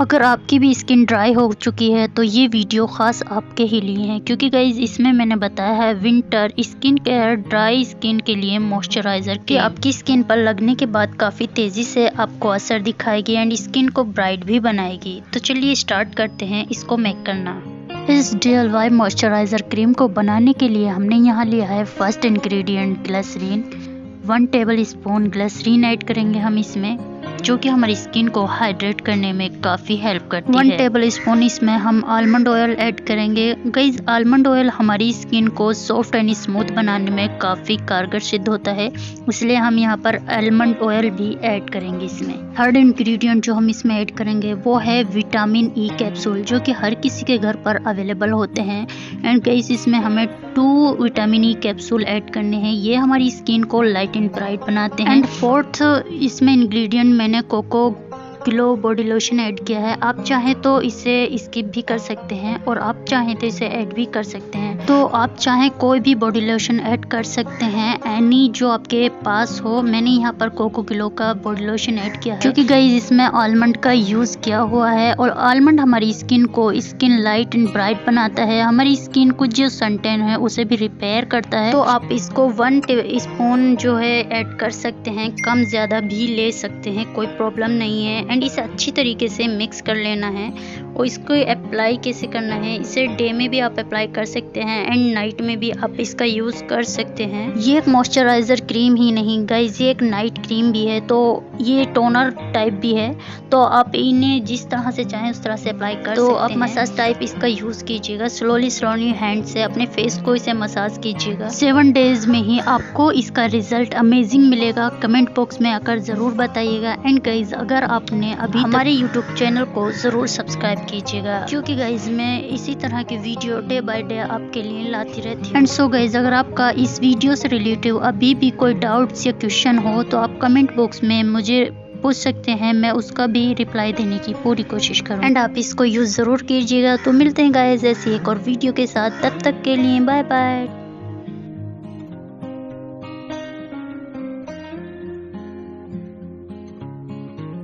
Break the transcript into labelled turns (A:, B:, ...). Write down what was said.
A: अगर आपकी भी स्किन ड्राई हो चुकी है तो ये वीडियो ख़ास आपके ही लिए है, क्योंकि गाइज इसमें मैंने बताया है winter skin care dry skin के लिए मॉइस्चराइज़र कि आपकी स्किन पर लगने के बाद काफ़ी तेज़ी से आपको असर दिखाएगी एंड स्किन को ब्राइट भी बनाएगी। तो चलिए स्टार्ट करते हैं इसको मेक करना। इस DIY मॉइस्चराइज़र क्रीम को बनाने के लिए हमने यहाँ लिया है first ingredient glycerine. 1 tablespoon glycerine add करेंगे हम इसमें, जो कि हमारी स्किन को हाइड्रेट करने में काफ़ी हेल्प करती है। 1 टेबल स्पून इसमें हम आलमंड ऑयल ऐड करेंगे। गाइस आलमंड ऑयल हमारी स्किन को सॉफ्ट एंड स्मूथ बनाने में काफ़ी कारगर सिद्ध होता है, इसलिए हम यहाँ पर आलमंड ऑयल भी ऐड करेंगे इसमें। थर्ड इंग्रेडिएंट जो हम इसमें ऐड करेंगे वो है विटामिन ई कैप्सूल, जो कि हर किसी के घर पर अवेलेबल होते हैं। एंड गाइस इसमें हमें 2 विटामिन ई कैप्सूल ऐड करने हैं, ये हमारी स्किन को लाइट एंड ब्राइट बनाते हैं। एंड फोर्थ इसमें इंग्रेडिएंट मैंने cocoa glow body lotion add किया है। आप चाहें तो इसे स्किप भी कर सकते हैं और आप चाहें तो इसे ऐड भी कर सकते हैं। तो आप चाहें कोई भी बॉडी लोशन ऐड कर सकते हैं, एनी जो आपके पास हो। मैंने यहाँ पर कोको ग्लो का बॉडी लोशन ऐड किया है, क्योंकि गाइस इसमें आलमंड का यूज़ किया हुआ है और आलमंड हमारी स्किन को स्किन लाइट एंड ब्राइट बनाता है, हमारी स्किन को जो सनटैन है उसे भी रिपेयर करता है। तो आप इसको 1 टेबलस्पून जो है ऐड कर सकते हैं, कम ज़्यादा भी ले सकते हैं, कोई प्रॉब्लम नहीं है। एंड इसे अच्छी तरीके से मिक्स कर लेना है और इसको अप्लाई कैसे करना है, इसे डे में भी आप अप्लाई कर सकते हैं एंड नाइट में भी आप इसका यूज़ कर सकते हैं। ये एक मॉइस्चराइज़र क्रीम ही नहीं गाइस, ये एक नाइट क्रीम भी है, तो ये टोनर टाइप भी है, तो आप इन्हें जिस तरह से चाहें उस तरह से अप्लाई कर सकते हैं। आप मसाज टाइप इसका यूज़ कीजिएगा, स्लोली हैंड से अपने फेस को इसे मसाज कीजिएगा। 7 डेज में ही आपको इसका रिजल्ट अमेजिंग मिलेगा। कमेंट बॉक्स में आकर ज़रूर बताइएगा। एंड गाइज अगर आपने अभी हमारे YouTube चैनल को ज़रूर सब्सक्राइब कीजिएगा, क्योंकि गाइज मैं इसी तरह के वीडियो डे बाय डे आपके लिए लाती रहती हूँ। एंड सो गाइज अगर आपका इस वीडियो से रिलेटिव अभी भी कोई डाउट्स या क्वेश्चन हो तो आप कमेंट बॉक्स में मुझे पूछ सकते हैं, मैं उसका भी रिप्लाई देने की पूरी कोशिश करूँ। एंड आप इसको यूज़ ज़रूर कीजिएगा। तो मिलते हैं गाइज ऐसी एक और वीडियो के साथ, तब तक के लिए बाय बाय।